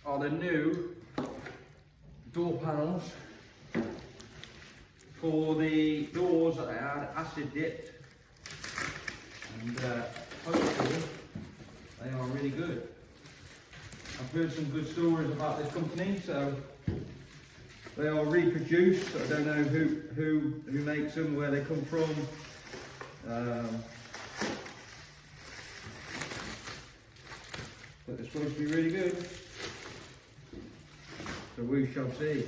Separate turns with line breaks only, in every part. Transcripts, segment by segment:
are the new door panels for the doors that I had acid dipped, and hopefully they are really good. I've heard some good stories about this company, so they are reproduced. I don't know who makes them, where they come from. But they're supposed to be really good. So we shall see.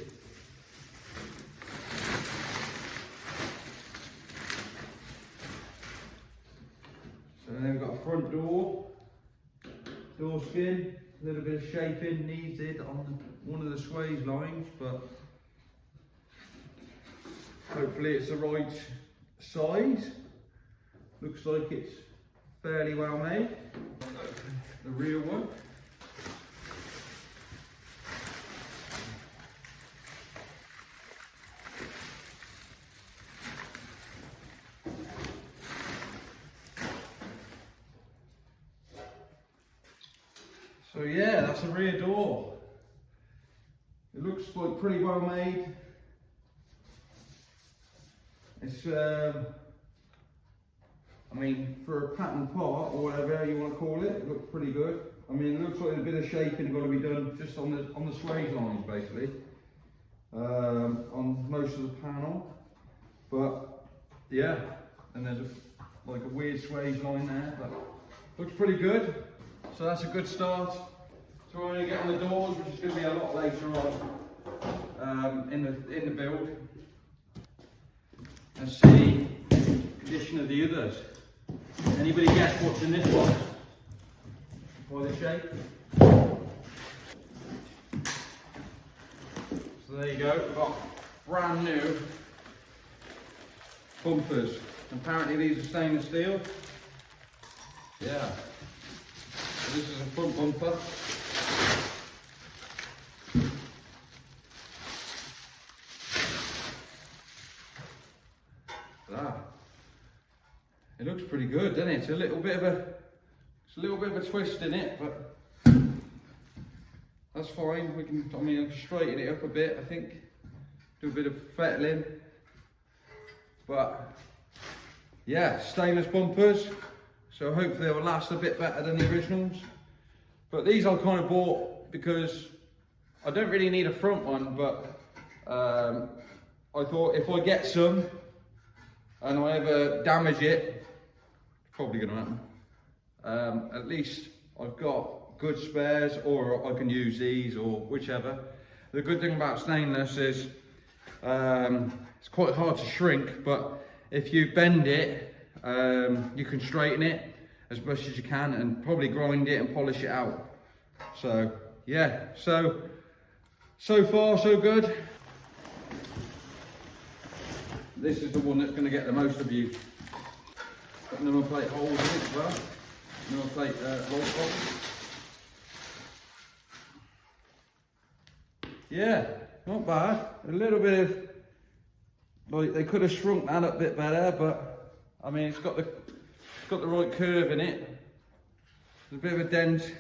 So then we've got a front door skin, a little bit of shaping needed on one of the sways lines, but hopefully it's the right size. Looks like it's fairly well made. The rear one. So yeah, that's a rear door. It looks like pretty well made. It's I mean, for a pattern part or whatever you want to call it, it looks pretty good. I mean, it looks like a bit of shaping got to be done just on the sway lines basically, on most of the panel. But yeah, and there's like a weird sway line there, but looks pretty good. So that's a good start. So we're going to get on the doors, which is going to be a lot later on in the build, and see the condition of the others. Anybody guess what's in this box? By the shape. So there you go. We've got brand new bumpers. Apparently these are stainless steel. Yeah. So this is a front bumper. It looks pretty good, doesn't it? It's a little bit of a twist in it, but that's fine. We can, I mean, straighten it up a bit. I think do a bit of fettling, but yeah, stainless bumpers. So hopefully they will last a bit better than the originals. But these I kind of bought because I don't really need a front one, but I thought if I get some and I ever damage it, probably going to happen, at least I've got good spares, or I can use these or whichever. The good thing about stainless is it's quite hard to shrink, but if you bend it, you can straighten it as much as you can and probably grind it and polish it out. So yeah, so far so good. This is the one that's going to get the most abuse. Got number plate holes in it as well. Number plate roll box. Yeah, not bad. A little bit of, like, they could have shrunk that up a bit better, but I mean, it's got the right curve in it. There's a bit of a dent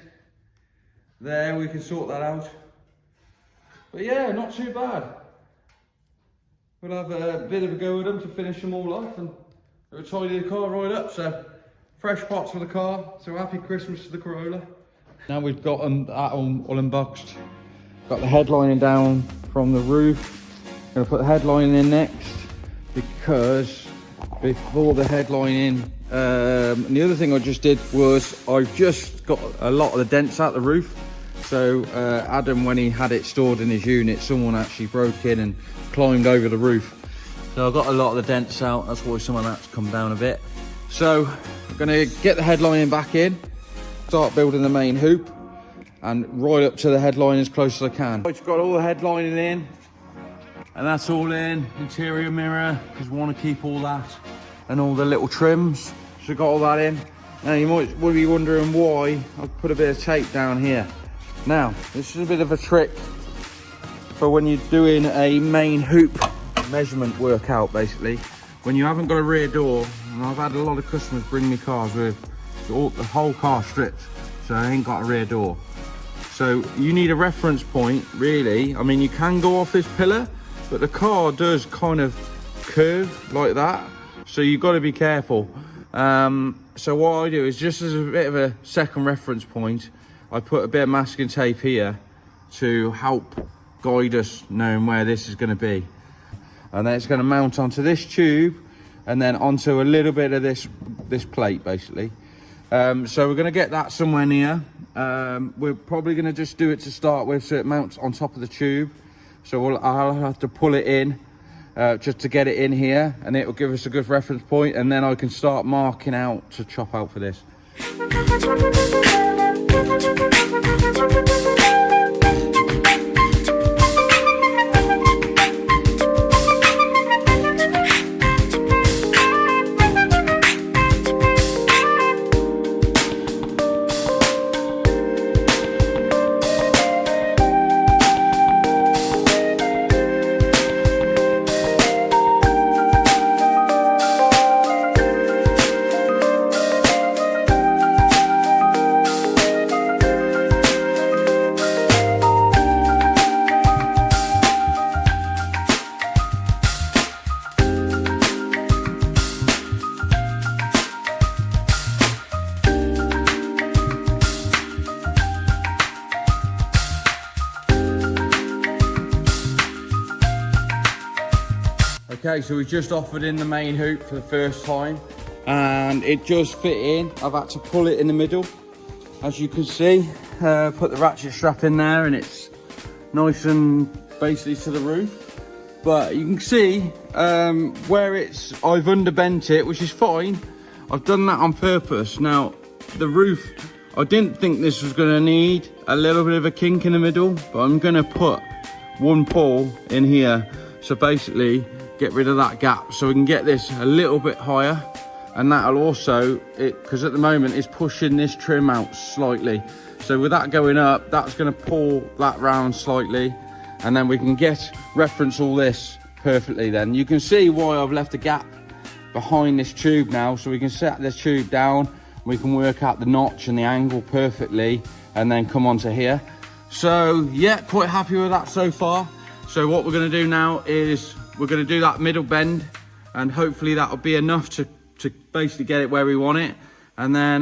there. We can sort that out. But yeah, not too bad. We'll have a bit of a go with them to finish them all off, and we'll tidy the car right up. So fresh pots for the car. So happy Christmas to the Corolla. Now we've got them all unboxed. Got the headlining down from the roof. Gonna put the headlining in next, because before the headlining, and the other thing I just did was I've just got a lot of the dents out the roof. So Adam, when he had it stored in his unit, someone actually broke in and climbed over the roof. So I've got a lot of the dents out. That's why some of that's come down a bit. So I'm gonna get the headlining back in, start building the main hoop, and right up to the headline as close as I can. I've got all the headlining in, and that's all in. Interior mirror, because we want to keep all that, and all the little trims. So got all that in. Now you might be wondering why I've put a bit of tape down here. Now, this is a bit of a trick for when you're doing a main hoop measurement workout, basically. When you haven't got a rear door, and I've had a lot of customers bring me cars with the whole car stripped, so I ain't got a rear door. So you need a reference point, really. I mean, you can go off this pillar, but the car does kind of curve like that. So you've got to be careful. So what I do is, just as a bit of a second reference point, I put a bit of masking tape here to help guide us knowing where this is going to be. And then it's going to mount onto this tube and then onto a little bit of this plate, basically. So we're going to get that somewhere near. We're probably going to just do it to start with, so it mounts on top of the tube. So I'll have to pull it in just to get it in here, and it will give us a good reference point, and then I can start marking out to chop out for this. Okay, so we just offered in the main hoop for the first time, and it just fit in. I've had to pull it in the middle, as you can see. Put the ratchet strap in there, and it's nice and basically to the roof. But you can see where I've underbent it, which is fine. I've done that on purpose. Now, the roof, I didn't think this was going to need a little bit of a kink in the middle, but I'm going to put one pull in here. So basically, get rid of that gap so we can get this a little bit higher, and that'll also, because at the moment it's pushing this trim out slightly, so with that going up, that's going to pull that round slightly, and then we can reference all this perfectly. Then you can see why I've left a gap behind this tube now, so we can set this tube down, we can work out the notch and the angle perfectly, and then come onto here. So yeah, quite happy with that so far. So what we're going to do now is we're going to do that middle bend, and hopefully that'll be enough to basically get it where we want it, and then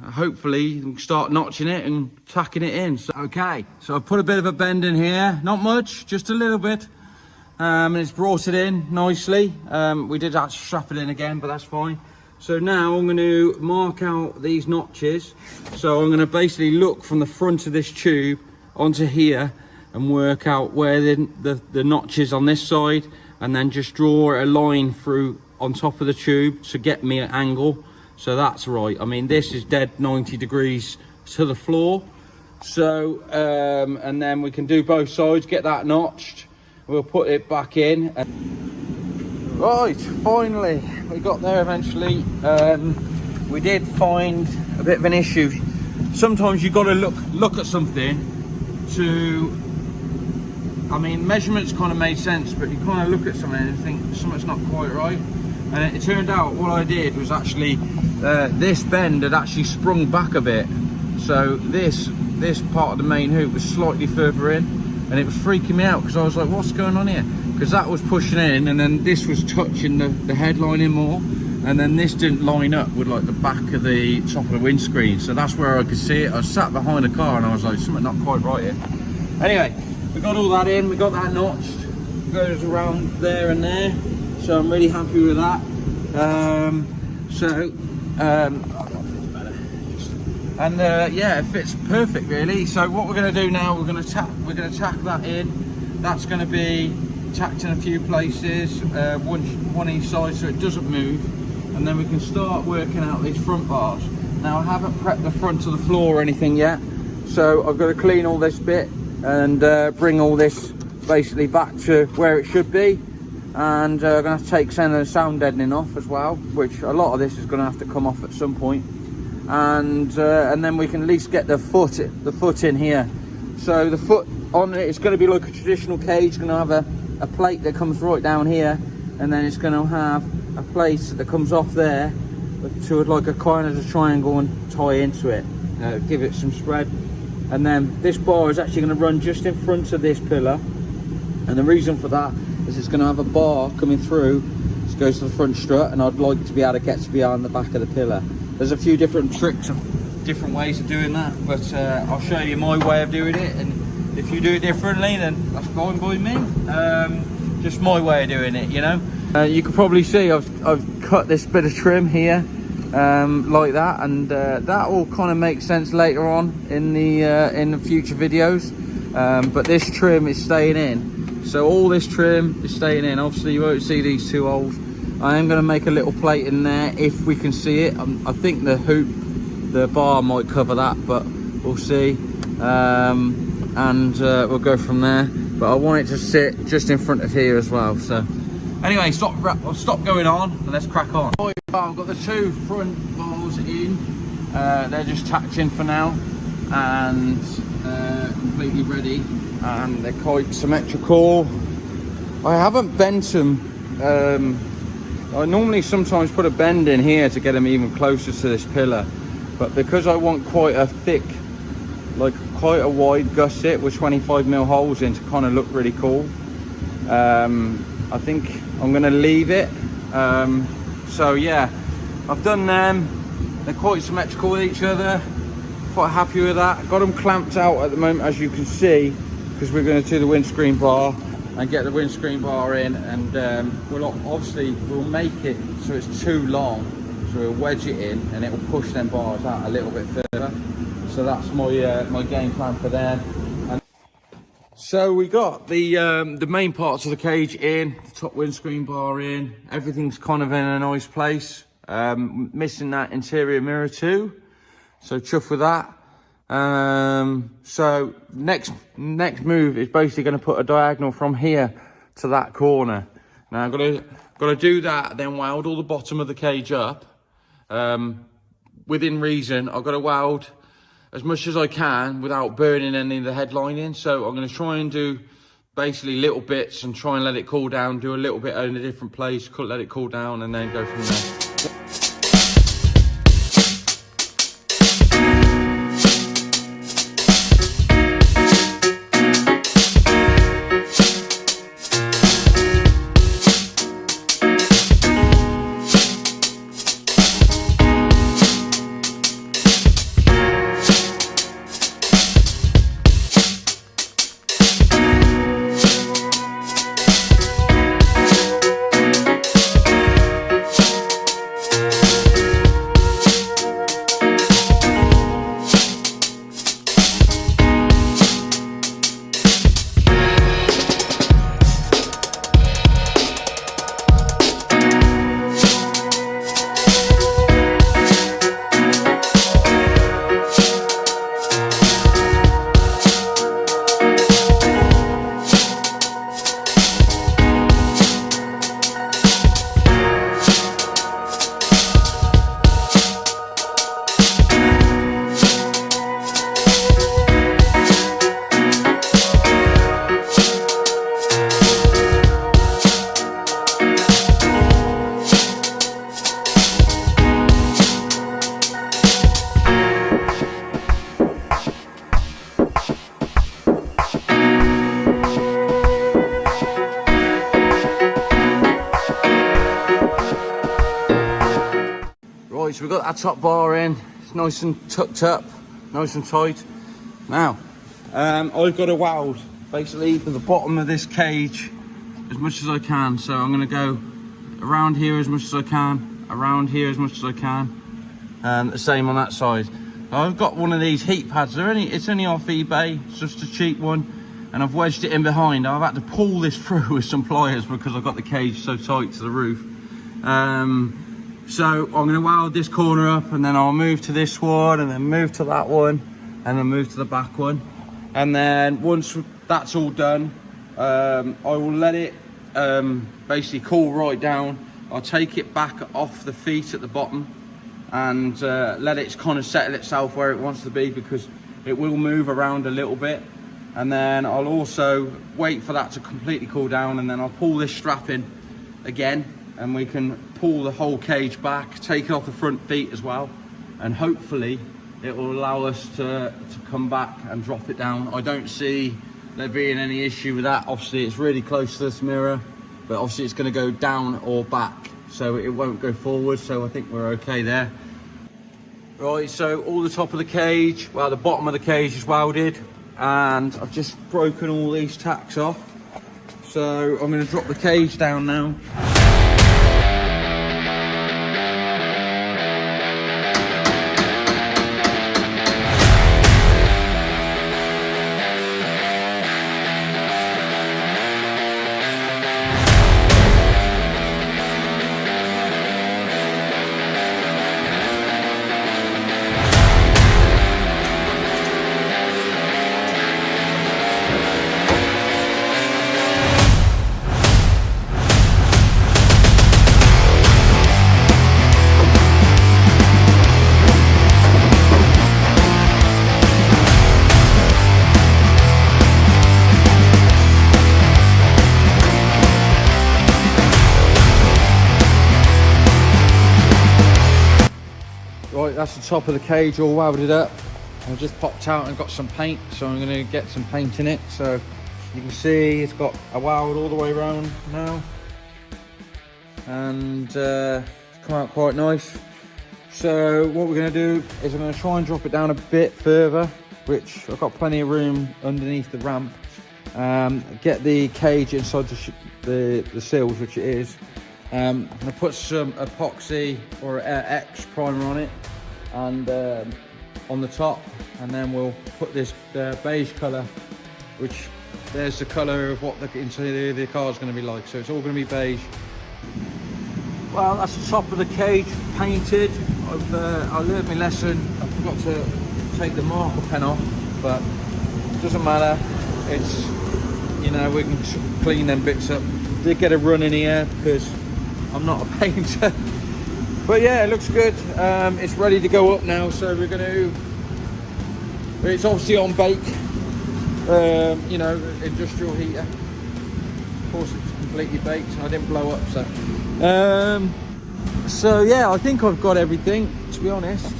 hopefully we can start notching it and tacking it in. So, okay, so I've put a bit of a bend in here, not much, just a little bit, and it's brought it in nicely. We did actually strap it in again, but that's fine. So now I'm going to mark out these notches. So I'm going to basically look from the front of this tube onto here and work out where the notch is on this side, and then just draw a line through on top of the tube to get me an angle. So that's right. I mean, this is dead 90 degrees to the floor. So and then we can do both sides, get that notched, we'll put it back in. Right, finally we got there eventually. We did find a bit of an issue. Sometimes you've got to look at something to, I mean, measurements kind of made sense, but you kind of look at something and think something's not quite right. And it turned out what I did was actually this bend had actually sprung back a bit. So this part of the main hoop was slightly further in, and it was freaking me out because I was like, what's going on here? Because that was pushing in, and then this was touching the headline in more, and then this didn't line up with like the back of the top of the windscreen. So that's where I could see it. I sat behind the car and I was like, something not quite right here. Anyway, we got all that in, we got that notched, goes around there and there, so I'm really happy with that. Yeah, it fits perfect really. So what we're going to do now, we're going to tack that in. That's going to be tacked in a few places, one each side, so it doesn't move, and then we can start working out these front bars. Now I haven't prepped the front of the floor or anything yet, so I've got to clean all this bit and bring all this basically back to where it should be, and I'm going to take some of the sound deadening off as well, which a lot of this is going to have to come off at some point, and then we can at least get the foot in here. So the foot on it is going to be like a traditional cage, going to have a plate that comes right down here, and then it's going to have a plate that comes off there to like a kind of a triangle and tie into it, give it some spread.
And then this bar is actually going to run just in front of this pillar, and the reason for that is it's going to have a bar coming through, which goes to the front strut, and I'd like to be able to get to behind the back of the pillar. There's a few different tricks of different ways of doing that, but I'll show you my way of doing it, and if you do it differently, then that's fine by me. Just my way of doing it, you know. You can probably see I've cut this bit of trim here like that, and that will kind of make sense later on in the future videos, but this trim is staying in, so all this trim is staying in. Obviously you won't see these two holes. I am going to make a little plate in there if we can see it. I think the hoop, the bar might cover that, but we'll see, and we'll go from there. But I want it to sit just in front of here as well. So anyway, I'll stop going on and let's crack on. I've got the two front bars in, they're just tacked in for now, and completely ready, and they're quite symmetrical. I haven't bent them. I normally sometimes put a bend in here to get them even closer to this pillar, but because I want quite a thick, like quite a wide gusset with 25mm holes in to kind of look really cool, I think I'm going to leave it. So yeah, I've done them. They're quite symmetrical with each other. Quite happy with that. Got them clamped out at the moment, as you can see, because we're going to do the windscreen bar and get the windscreen bar in, and we'll make it so it's too long, so we'll wedge it in and it will push them bars out a little bit further. So that's my game plan for them. And so we got the main parts of the cage in, the top windscreen bar in, everything's kind of in a nice place. Missing that interior mirror too, so chuffed with that. So next move is basically going to put a diagonal from here to that corner. Now I've got to do that, then weld all the bottom of the cage up. Within reason, I've got to weld as much as I can without burning any of the headlining. So I'm going to try and do basically little bits and try and let it cool down, do a little bit in a different place, let it cool down, and then go from there. Right, so we've got that top bar in, it's nice and tucked up, nice and tight. Now, I've got to weld basically to the bottom of this cage as much as I can. So I'm going to go around here as much as I can, around here as much as I can, and the same on that side. I've got one of these heat pads. It's only off eBay, it's just a cheap one, and I've wedged it in behind. I've had to pull this through with some pliers because I've got the cage so tight to the roof. So I'm going to weld this corner up, and then I'll move to this one, and then move to that one, and then move to the back one. And then once that's all done, I will let it basically cool right down. I'll take it back off the feet at the bottom and let it kind of settle itself where it wants to be, because it will move around a little bit. And then I'll also wait for that to completely cool down, and then I'll pull this strap in again, and we can pull the whole cage back, take it off the front feet as well, and hopefully
it will allow us to come back and drop it down. I don't see there being any issue with that. Obviously it's really close to this mirror, but obviously it's going to go down or back, so it won't go forward, so I think we're okay there. Right, so all the top of the cage, well, the bottom of the cage is welded, and I've just broken all these tacks off, so I'm going to drop the cage down now. Right, that's the top of the cage all welded up. I just popped out and got some paint, so I'm going to get some paint in it. So you can see it's got a weld all the way around now, and it's come out quite nice. So what we're going to do is I'm going to try and drop it down a bit further, which I've got plenty of room underneath the ramp. Get the cage inside the seals, which it is. I'm going to put some epoxy or X primer on it, and on the top, and then we'll put this beige colour, which there's the colour of what the interior of the car is going to be like. So it's all going to be beige. Well, that's the top of the cage painted. I learned my lesson. I forgot to take the marker pen off, but it doesn't matter. It's, you know, we can clean them bits up. Did get a run in here because I'm not a painter. But yeah, it looks good. It's ready to go up now, so we're going to, it's obviously on bake, you know, industrial heater. Of course it's completely baked, I didn't blow up, so yeah, I think I've got everything, to be honest.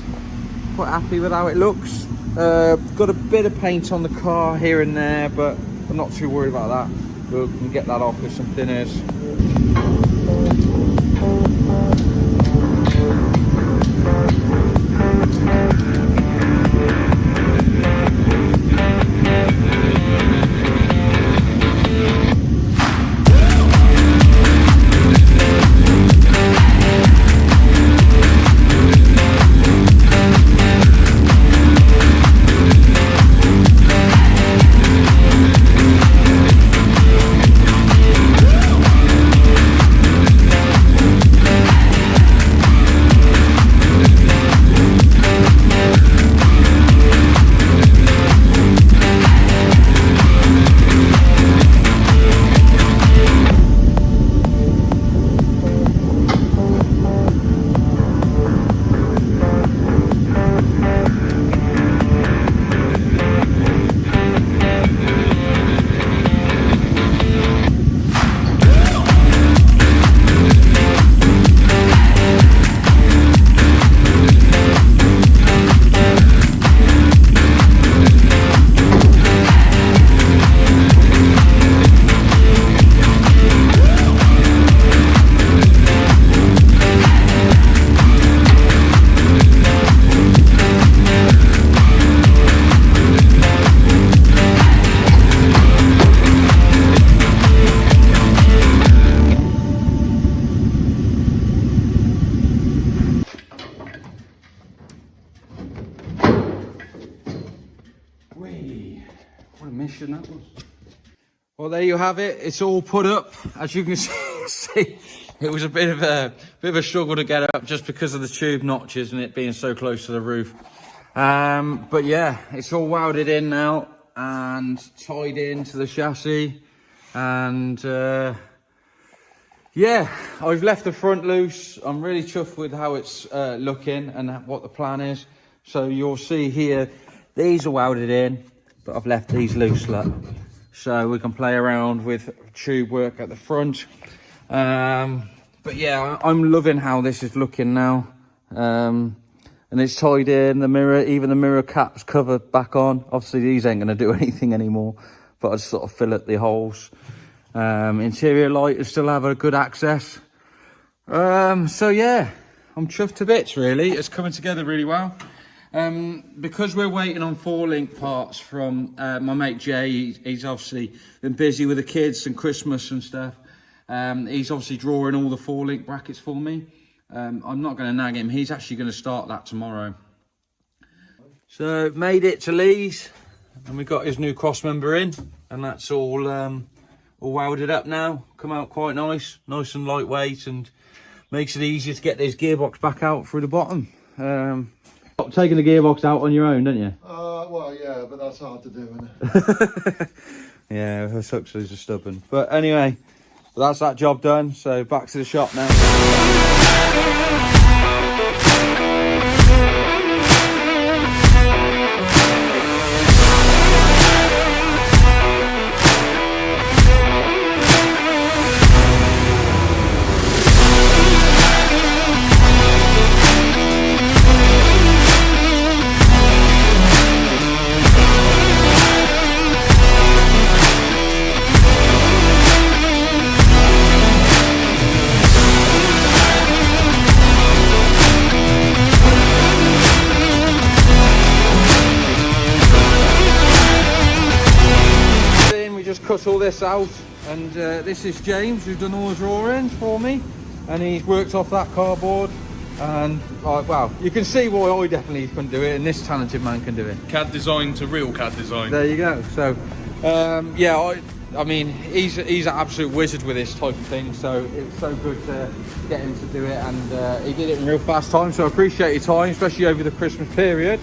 Quite happy with how it looks. Got a bit of paint on the car here and there, but I'm not too worried about that. We can get that off with some thinners. What a mission that was. Well, there you have it. It's all put up. As you can see, it was a bit of a struggle to get up just because of the tube notches and it being so close to the roof. But yeah, it's all welded in now and tied into the chassis. And yeah, I've left the front loose. I'm really chuffed with how it's looking and what the plan is. So you'll see here, these are welded in, but I've left these loose, look. So we can play around with tube work at the front. But yeah, I'm loving how this is looking now.
and it's tied in. The mirror, even the mirror cap's covered back on. Obviously these ain't going to do anything anymore, but I just sort of fill up the holes. Interior light still have a good access. So yeah, I'm chuffed to bits really. It's coming together really well. Because we're waiting on 4-link parts from my mate Jay, he's obviously been busy with the kids and Christmas and stuff. He's obviously drawing all the 4-link brackets for me. I'm not going to nag him, he's actually going to start that tomorrow. So made it to Lee's, and we got his new cross member in, and that's all welded up now. Come out quite nice and lightweight, and makes it easier to get this gearbox back out through the bottom. Taking the gearbox out on your own, don't you?
Well, yeah, but that's hard to do, isn't it?
Yeah, her Huxleys are stubborn. But anyway, that's that job done. So back to the shop now. Cut all this out, and this is James, who's done all the drawings for me, and he's worked off that cardboard, and wow, you can see why I definitely couldn't do it and this talented man can do it.
CAD design to real CAD design.
There you go. So yeah, I mean he's an absolute wizard with this type of thing, so it's so good to get him to do it, and he did it in real fast time, so I appreciate your time, especially over the Christmas period,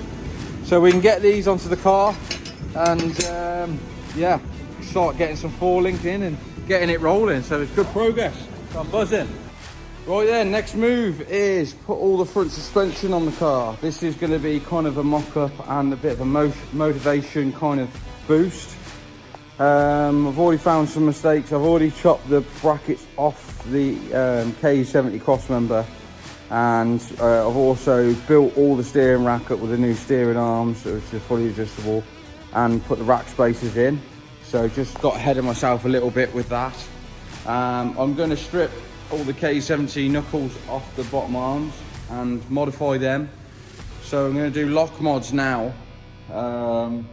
so we can get these onto the car, and yeah, start getting some 4-link in and getting it rolling. So it's good progress, so I'm buzzing. Right then, next move is put all the front suspension on the car. This is going to be kind of a mock-up and a bit of a motivation kind of boost. I've already found some mistakes. I've already chopped the brackets off the K70 crossmember, and I've also built all the steering rack up with the new steering arms, which are fully adjustable, and put the rack spacers in. So just got ahead of myself a little bit with that. I'm going to strip all the K70 knuckles off the bottom arms and modify them. So I'm going to do lock mods now. So I'm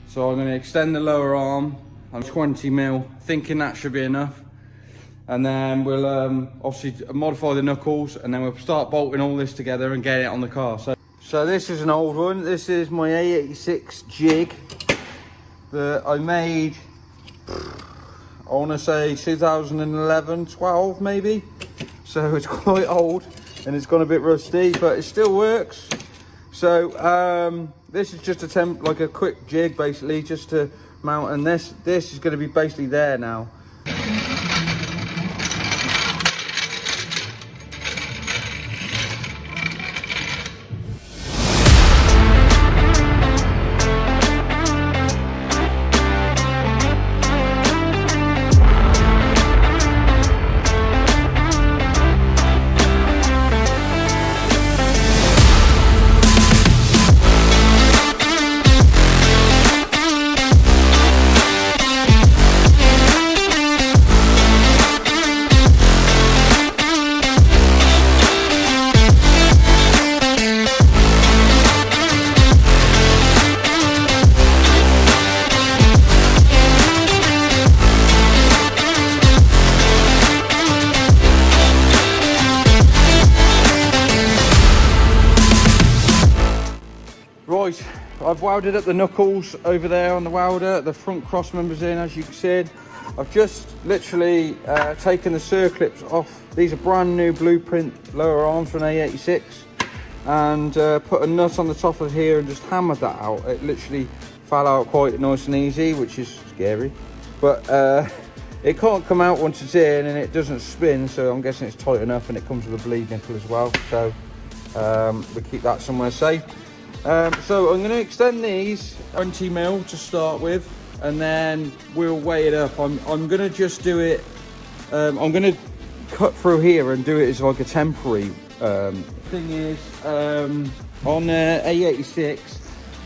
going to extend the lower arm. I'm 20mm, thinking that should be enough. And then we'll obviously modify the knuckles, and then we'll start bolting all this together and get it on the car. So this is an old one. This is my A86 jig that I made, I want to say 2011, 12 maybe. So it's quite old and it's gone a bit rusty, but it still works. So this is just like a quick jig basically, just to mount, and this is going to be basically there now. Right, I've welded up the knuckles over there on the welder, the front cross members in, as you can see. I've just literally taken the circlips off. These are brand new blueprint lower arms from A86, and put a nut on the top of here and just hammered that out. It literally fell out quite nice and easy, which is scary, but it can't come out once it's in, and it doesn't spin, so I'm guessing it's tight enough, and it comes with a bleed nipple as well, so we keep that somewhere safe. So I'm going to extend these 20mm to start with, and then we'll weigh it up. I'm going to just do it, I'm going to cut through here and do it as like a temporary thing is, On A86,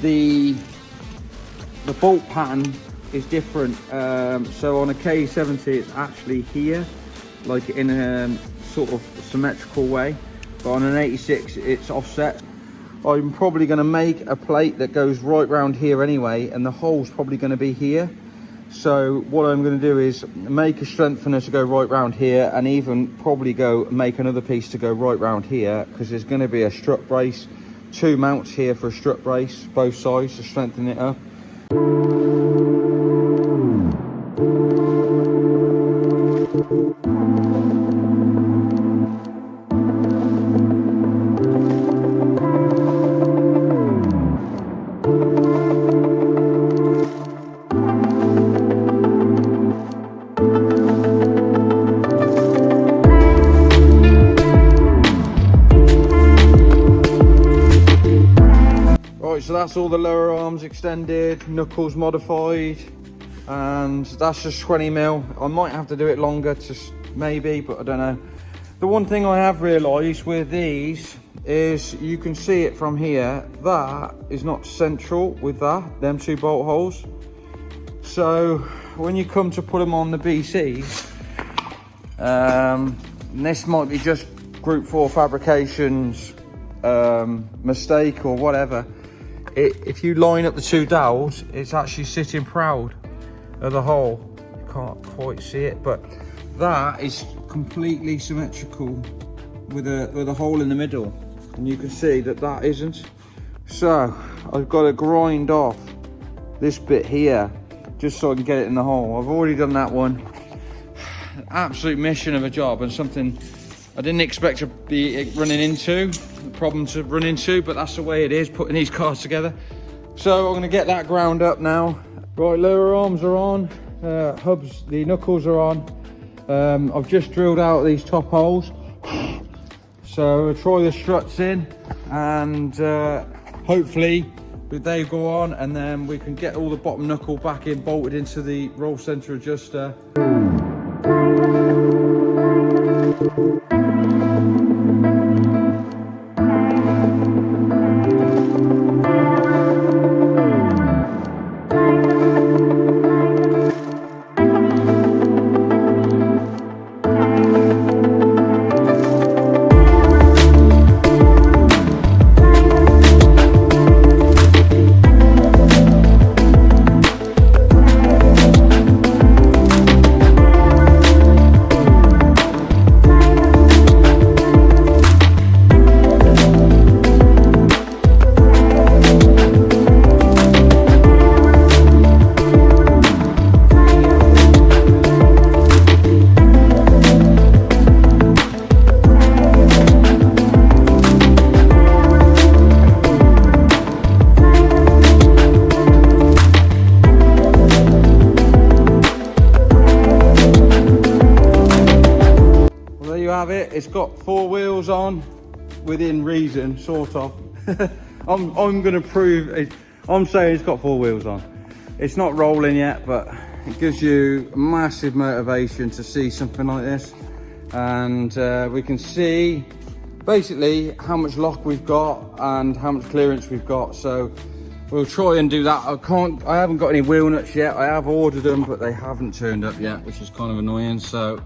the bolt pattern is different. So on a K70, it's actually here, like in a sort of symmetrical way. But on an 86, it's offset. I'm probably going to make a plate that goes right round here anyway, and the hole's probably going to be here. So what I'm going to do is make a strengthener to go right round here, and even probably go make another piece to go right round here, because there's going to be a strut brace, 2 mounts here for a strut brace, both sides, to strengthen it up. So that's all the lower arms extended, knuckles modified, and that's just 20mm. I might have to do it longer, just maybe, but I don't know. The one thing I have realised with these is you can see it from here, that is not central with them 2 bolt holes. So when you come to put them on the BCs, this might be just Group 4 fabrications mistake or whatever. If you line up the 2 dowels, it's actually sitting proud of the hole. You can't quite see it, but that is completely symmetrical with a hole in the middle, and you can see that that isn't. So I've got to grind off this bit here just so I can get it in the hole. I've already done that one. An absolute mission of a job, and something I didn't expect to be running into, the problem to run into, but that's the way it is, putting these cars together. So I'm going to get that ground up now. Right, lower arms are on, hubs, the knuckles are on. I've just drilled out these top holes. So we'll try the struts in, and hopefully they go on, and then we can get all the bottom knuckle back in, bolted into the roll center adjuster. It's got 4 wheels on, within reason, sort of. I'm going to prove it. I'm saying it's got 4 wheels on. It's not rolling yet, but it gives you massive motivation to see something like this. And we can see basically how much lock we've got and how much clearance we've got. So we'll try and do that. I haven't got any wheel nuts yet. I have ordered them, but they haven't turned up yet, which is kind of annoying. So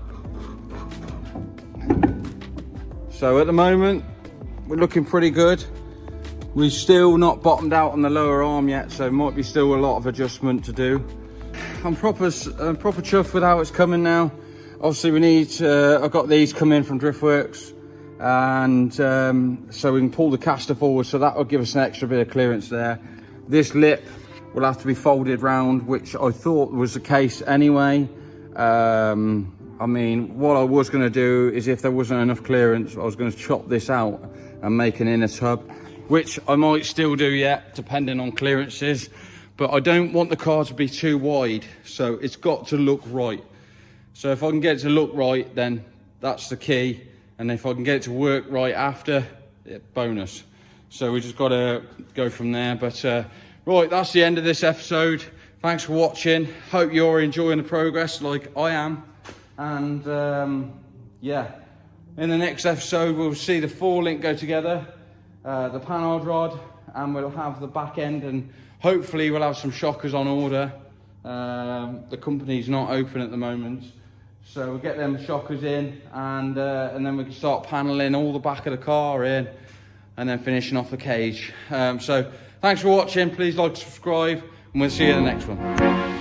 at the moment, we're looking pretty good. We're still not bottomed out on the lower arm yet, so might be still a lot of adjustment to do. I'm proper chuffed with how it's coming now. Obviously we need, I've got these come in from Driftworks, and so we can pull the caster forward, so that will give us an extra bit of clearance there. This lip will have to be folded round, which I thought was the case anyway. I mean, what I was going to do is, if there wasn't enough clearance, I was going to chop this out and make an inner tub, which I might still do yet, depending on clearances. But I don't want the car to be too wide, so it's got to look right. So if I can get it to look right, then that's the key. And if I can get it to work right after, yeah, bonus. So we just got to go from there. But right, that's the end of this episode. Thanks for watching. Hope you're enjoying the progress like I am. And yeah, in the next episode we'll see the 4 link go together,
the panhard rod, and we'll have the back end, and hopefully we'll have some shockers on order. The company's not open at the moment, so we'll get them shockers in, and then we can start paneling all the back of the car in, and then finishing off the cage. So thanks for watching. Please like, subscribe, and we'll see you in the next one.